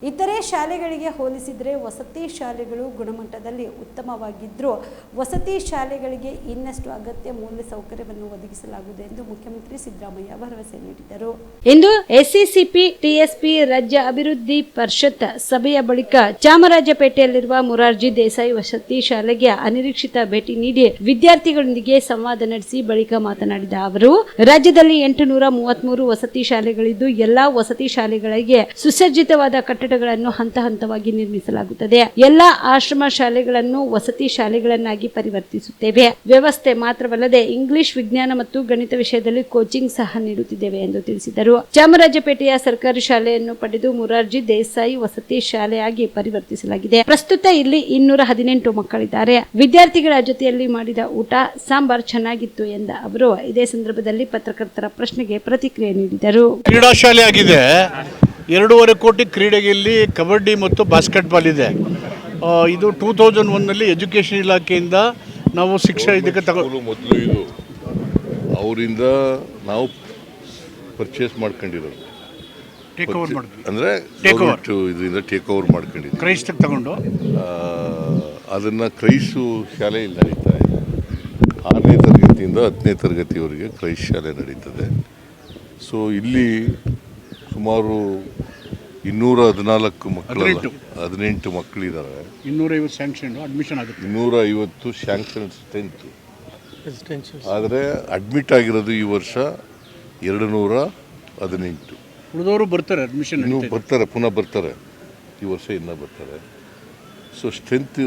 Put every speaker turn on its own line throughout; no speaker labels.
ಇತರೆ ಶಾಲೆಗಳಿಗೆ ಹೋಲಿಸಿದರೆ ವಸತಿ ಶಾಲೆಗಳು ಗುಣಮಟ್ಟದಲ್ಲಿ ಉತ್ತಮವಾಗಿದ್ದರೂ ವಸತಿ ಶಾಲೆಗಳಿಗೆ ಇನ್ನಷ್ಟು ಅಗತ್ಯ ಮೂಲಸೌಕರ್ಯವನ್ನು ಒದಗಿಸಲಾಗುವುದು ಎಂದು ಮುಖ್ಯಮಂತ್ರಿ ಸಿದ್ದರಾಮಯ್ಯ ಭರವಸೆ ನೀಡಿದರು. ಇಂದು ಎಸ್ಸಿಸಿಪಿ ಟಿಎಸ್ಪಿ ರಾಜ್ಯ ಅಭಿವೃದ್ಧಿ ಪರಿಷತ್ ಸಭೆಯ ಬಳಿಕ ಚಾಮರಾಜಪೇಟೆಯಲ್ಲಿರುವ ಮೊರಾರ್ಜಿ ದೇಸಾಯಿ ವಸತಿ ಶಾಲೆಗೆ ಅನಿರೀಕ್ಷಿತ ಭೇಟಿ ನೀಡಿ ವಿದ್ಯಾರ್ಥಿಗಳೊಂದಿಗೆ ಸಂವಾದ ನಡೆಸಿ ಬಳಿಕ ಮಾತನಾಡಿದ ಅವರು, ರಾಜ್ಯದಲ್ಲಿ 833 ವಸತಿ ಶಾಲೆಗಳಿದ್ದು ಎಲ್ಲಾ ವಸತಿ ಶಾಲೆಗಳಿಗೆ ಸುಸಜ್ಜಿತವಾದ ಕಟ್ಟಡಗಳನ್ನು ಹಂತ ಹಂತವಾಗಿ ನಿರ್ಮಿಸಲಾಗುತ್ತದೆ. ಎಲ್ಲಾ ಆಶ್ರಮ ಶಾಲೆಗಳನ್ನು ವಸತಿ ಶಾಲೆಗಳನ್ನಾಗಿ ಪರಿವರ್ತಿಸುತ್ತೇವೆ. ವ್ಯವಸ್ಥೆ ಮಾತ್ರವಲ್ಲದೆ ಇಂಗ್ಲಿಷ್, ವಿಜ್ಞಾನ ಮತ್ತು ಗಣಿತ ವಿಷಯದಲ್ಲಿ ಕೋಚಿಂಗ್ ಸಹ ನೀಡುತ್ತಿದ್ದೇವೆ ಎಂದು ತಿಳಿಸಿದರು. ಚಾಮರಾಜಪೇಟೆಯ ಸರ್ಕಾರಿ ಶಾಲೆಯನ್ನು ಪಡೆದು ಮೊರಾರ್ಜಿ ದೇಸಾಯಿ ವಸತಿ ಶಾಲೆಯಾಗಿ ಪರಿವರ್ತಿಸಲಾಗಿದೆ. ಪ್ರಸ್ತುತ ಇಲ್ಲಿ 218 ಮಕ್ಕಳಿದ್ದಾರೆ. ವಿದ್ಯಾರ್ಥಿಗಳ ಜೊತೆಯಲ್ಲಿ ಮಾಡಿದ ಊಟ ಸಾಂಬಾರ್ ಚೆನ್ನಾಗಿತ್ತು ಎಂದ ಅವರು ಇದೇ ಸಂದರ್ಭದಲ್ಲಿ ಪತ್ರಕರ್ತರ ಪ್ರಶ್ನೆಗೆ ಪ್ರತಿಕ್ರಿಯೆ ನೀಡಿದರು.
ಕ್ರೀಡಾ ಶಾಲೆ ಆಗಿದೆ. 2.5 ಕೋಟಿ ಕ್ರೀಡೆಗೆ ಇಲ್ಲಿ ಕಬಡ್ಡಿ ಮತ್ತು ಬಾಸ್ಕೆಟ್ಬಾಲ್ ಇದೆ. ಇದು 2001ನಲ್ಲಿ ಎಜುಕೇಷನ್ ಇಲಾಖೆಯಿಂದ ನಾವು ಶಿಕ್ಷಣ ಇದಕ್ಕೆ
ಮೊದಲು ಇದು ಅವರಿಂದ ನಾವು ಪರ್ಚೇಸ್ ಮಾಡ್ಕೊಂಡಿರೋದು,
ಟೇಕ್ ಓವರ್ ಮಾಡಿದ್ವಿ.
ಅಂದರೆ ಇದರಿಂದ ಟೇಕ್ ಓವರ್ ಮಾಡ್ಕೊಂಡಿದ್ವಿ.
ಕ್ರೈಸ್ತಕ್ಕೆ ತಗೊಂಡು
ಅದನ್ನು ಕ್ರೈಸ್ತು ಶಾಲೆಯಲ್ಲಿ ನಡೀತಾ ಇದೆ. 6ನೇ ತರಗತಿಯಿಂದ 10ನೇ ತರಗತಿಯವರೆಗೆ ಕ್ರೈಸ್ತ ಶಾಲೆ ನಡೀತದೆ. ಸೊ ಇಲ್ಲಿ ಸುಮಾರು 214 ಮಕ್ಕಳು, 18 ಮಕ್ಕಳಿದ್ದಾರೆ.
250 ಸ್ಯಾಂಕ್ಷನ್ ಅಡ್ಮಿಷನ್ ಆಗುತ್ತೆ.
250 ಸ್ಯಾಂಕ್ಷನ್ ಸ್ಟ್ರೆಂತ್. ಆದರೆ ಅಡ್ಮಿಟ್ ಆಗಿರೋದು ಈ ವರ್ಷ 218.
ಉಳಿದವರು ಬರ್ತಾರೆ, ಅಡ್ಮಿಷನ್
ಇನ್ನೂ ಬರ್ತಾರೆ, ಪುನಃ ಬರ್ತಾರೆ. ಈ ವರ್ಷ ಇನ್ನೂ ಬರ್ತಾರೆ. ಸೊ ಸ್ಟ್ರೆಂತ್,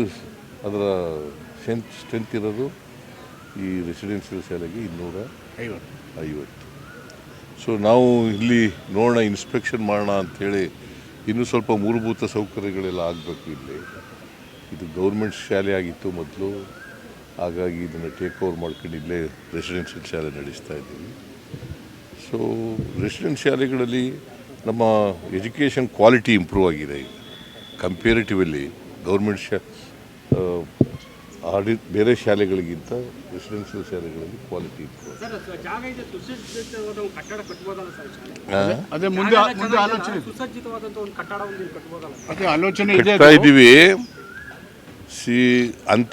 ಅದರ ಸ್ಟ್ರೆಂತ್ ಇರೋದು ಈ ರೆಸಿಡೆನ್ಷಿಯಲ್ ಶಾಲೆಗೆ 250. ಸೊ ನಾವು ಇಲ್ಲಿ ನೋಡೋಣ, ಇನ್ಸ್ಪೆಕ್ಷನ್ ಮಾಡೋಣ ಅಂಥೇಳಿ ಇನ್ನೂ ಸ್ವಲ್ಪ ಮೂಲಭೂತ ಸೌಕರ್ಯಗಳೆಲ್ಲ ಆಗಬೇಕು. ಇಲ್ಲಿ ಇದು ಗೌರ್ಮೆಂಟ್ ಶಾಲೆ ಆಗಿತ್ತು ಮೊದಲು, ಹಾಗಾಗಿ ಇದನ್ನು ಟೇಕ್ ಓವರ್ ಮಾಡ್ಕೊಂಡು ಇಲ್ಲೇ ರೆಸಿಡೆನ್ಷಿಯಲ್ ಶಾಲೆ ನಡೆಸ್ತಾ ಇದ್ದೀವಿ. ಸೊ ರೆಸಿಡೆನ್ಷಿಯಲ್ ಶಾಲೆಗಳಲ್ಲಿ ನಮ್ಮ ಎಜುಕೇಷನ್ ಕ್ವಾಲಿಟಿ ಇಂಪ್ರೂವ್ ಆಗಿದೆ. ಈಗ ಕಂಪೇರಿಟಿವ್ಲಿ ಗೌರ್ಮೆಂಟ್ ಬೇರೆ ಶಾಲೆಗಳಿಗಿಂತ ರೆಸಿಡೆನ್ಷಿಯಲ್ ಶಾಲೆಗಳಲ್ಲಿ ಕ್ವಾಲಿಟಿ ಇಂಪ್ರೂವ್ ಕಟ್ತಾ ಇದ್ದೀವಿ.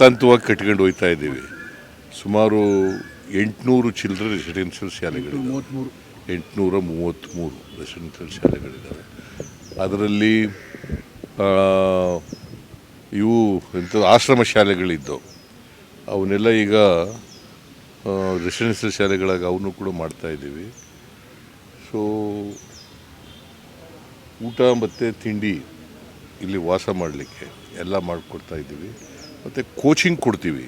ಹಂತವಾಗಿ ಕಟ್ಕೊಂಡು ಹೋಗ್ತಾ ಇದ್ದೀವಿ. ಸುಮಾರು 800 ಚಿಲ್ಡ್ರನ್ ರೆಸಿಡೆನ್ಷಿಯಲ್ ಶಾಲೆಗಳಿವೆ. 833 ರೆಸಿಡೆನ್ಷಿಯಲ್ ಶಾಲೆಗಳಿದ್ದಾವೆ. ಅದರಲ್ಲಿ ಇವು ಆಶ್ರಮ ಶಾಲೆಗಳಿದ್ದವು, ಅವನ್ನೆಲ್ಲ ಈಗ ರೆಸಿಡೆನ್ಷಿಯಲ್ ಶಾಲೆಗಳಾಗಿ ಅವನು ಕೂಡ ಮಾಡ್ತಾಯಿದ್ದೀವಿ. ಸೊ ಊಟ ಮತ್ತು ತಿಂಡಿ ಇಲ್ಲಿ ವಾಸ ಮಾಡಲಿಕ್ಕೆ ಎಲ್ಲ ಮಾಡಿಕೊಡ್ತಾಯಿದ್ದೀವಿ. ಮತ್ತು ಕೋಚಿಂಗ್ ಕೊಡ್ತೀವಿ.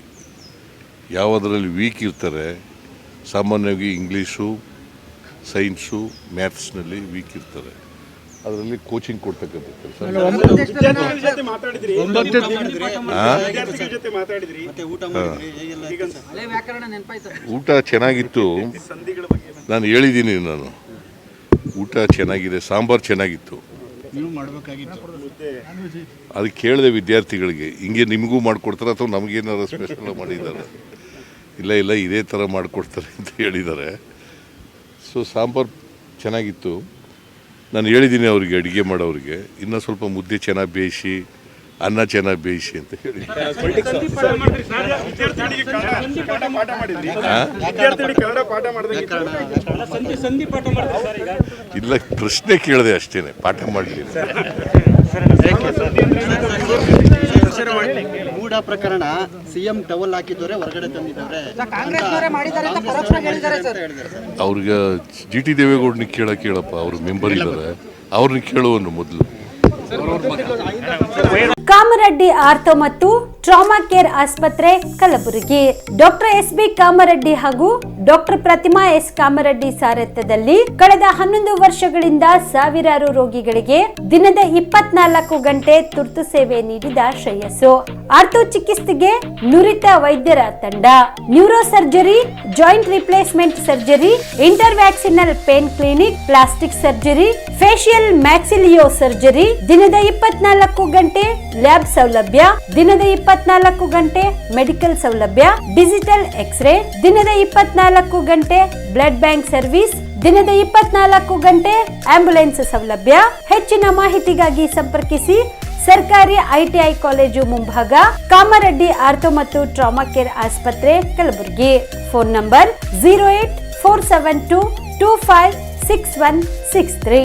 ಯಾವುದರಲ್ಲಿ ವೀಕ್ ಇರ್ತಾರೆ, ಸಾಮಾನ್ಯವಾಗಿ ಇಂಗ್ಲೀಷು, ಸೈನ್ಸು, ಮ್ಯಾಥ್ಸ್ನಲ್ಲಿ ವೀಕ್ ಇರ್ತಾರೆ, ಅದರಲ್ಲಿ ಕೋಚಿಂಗ್ ಕೊಡ್ತಕ್ಕಂಥ ಕೆಲಸ. ಊಟ ಚೆನ್ನಾಗಿತ್ತು, ನಾನು ಹೇಳಿದ್ದೀನಿ. ಊಟ ಚೆನ್ನಾಗಿದೆ, ಸಾಂಬಾರು ಚೆನ್ನಾಗಿತ್ತು. ಅದು ಕೇಳಿದೆ ವಿದ್ಯಾರ್ಥಿಗಳಿಗೆ, ಹಿಂಗೆ ನಿಮಗೂ ಮಾಡಿಕೊಡ್ತಾರೆ ಅಥವಾ ನಮಗೇನಾದ್ರು ಸ್ಪೆಷಲ್ ಮಾಡಿದ್ದಾರೆ? ಇಲ್ಲ ಇದೇ ಥರ ಮಾಡಿಕೊಡ್ತಾರೆ ಅಂತ ಹೇಳಿದ್ದಾರೆ. ಸೊ ಸಾಂಬಾರು ಚೆನ್ನಾಗಿತ್ತು. ನಾನು ಹೇಳಿದ್ದೀನಿ ಅವರಿಗೆ, ಅಡುಗೆ ಮಾಡೋರಿಗೆ, ಇನ್ನೂ ಸ್ವಲ್ಪ ಮುದ್ದೆ ಚೆನ್ನಾಗಿ ಬೇಯಿಸಿ, ಅನ್ನ ಚೆನ್ನಾಗಿ ಬೇಯಿಸಿ ಅಂತ ಹೇಳಿ. ಇಲ್ಲ, ಪ್ರಶ್ನೆ ಕೇಳಿದೆ ಅಷ್ಟೇ, ಪಾಠ ಮಾಡಲಿಲ್ಲ.
ಮೂಡ ಪ್ರಕರಣ ಸಿಎಂ ಟವಲ್ ಹಾಕಿದವರೇ ಹೊರಗಡೆ ತಂದಿದ್ದಾರೆ.
ಅವ್ರಿಗೆ ಜಿ ಟಿ ದೇವೇಗೌಡನ ಕೇಳಪ್ಪ, ಅವ್ರ ಮೆಂಬರ್ ಇದ್ದಾರೆ, ಅವ್ರನ್ನ ಕೇಳುವನು ಮೊದಲು.
ಕಾಮರೆಡ್ಡಿ ಆರ್ಥೋ ಮತ್ತು ಟ್ರಾಮಾ ಕೇರ್ ಆಸ್ಪತ್ರೆ ಕಲಬುರಗಿ. Doctor S B. ಕಾಮರೆಡ್ಡಿ ಹಾಗೂ ಡಾಕ್ಟರ್ ಪ್ರತಿಮಾ ಎಸ್. ಕಾಮರೆಡ್ಡಿ ಸಾರಥ್ಯದಲ್ಲಿ ಕಳೆದ 11 ವರ್ಷಗಳಿಂದ ಸಾವಿರಾರು ರೋಗಿಗಳಿಗೆ ದಿನದ 24 ಗಂಟೆ ತುರ್ತು ಸೇವೆ ನೀಡಿದ ಶ್ರೇಯಸ್ಸು. ಆರ್ಥೋ ಚಿಕಿತ್ಸೆಗೆ ನುರಿತ ವೈದ್ಯರ ತಂಡ, neuro surgery, joint replacement surgery, interventional pain clinic, plastic surgery, facial maxillo surgery, ದಿನದ 24 ಗಂಟೆ ಲ್ಯಾಬ್ ಸೌಲಭ್ಯ, ದಿನದ 24 ಗಂಟೆ ಮೆಡಿಕಲ್ ಸೌಲಭ್ಯ, ಡಿಜಿಟಲ್ ಎಕ್ಸ್ರೇ, ದಿನದ 24 ಗಂಟೆ ಬ್ಲಡ್ ಬ್ಯಾಂಕ್ ಸರ್ವಿಸ್, ದಿನದ 24 ಗಂಟೆ ಆಂಬ್ಯುಲೆನ್ಸ್ ಸೌಲಭ್ಯ. ಹೆಚ್ಚಿನ ಮಾಹಿತಿಗಾಗಿ ಸಂಪರ್ಕಿಸಿ ಸರ್ಕಾರಿ ಐಟಿಐ ಕಾಲೇಜು ಮುಂಭಾಗ, ಕಾಮರೆಡ್ಡಿ ಆರ್ಥೋ ಮತ್ತು ಟ್ರಾಮಾ ಕೇರ್ ಆಸ್ಪತ್ರೆ, ಕಲಬುರಗಿ. Phone number 084722566163.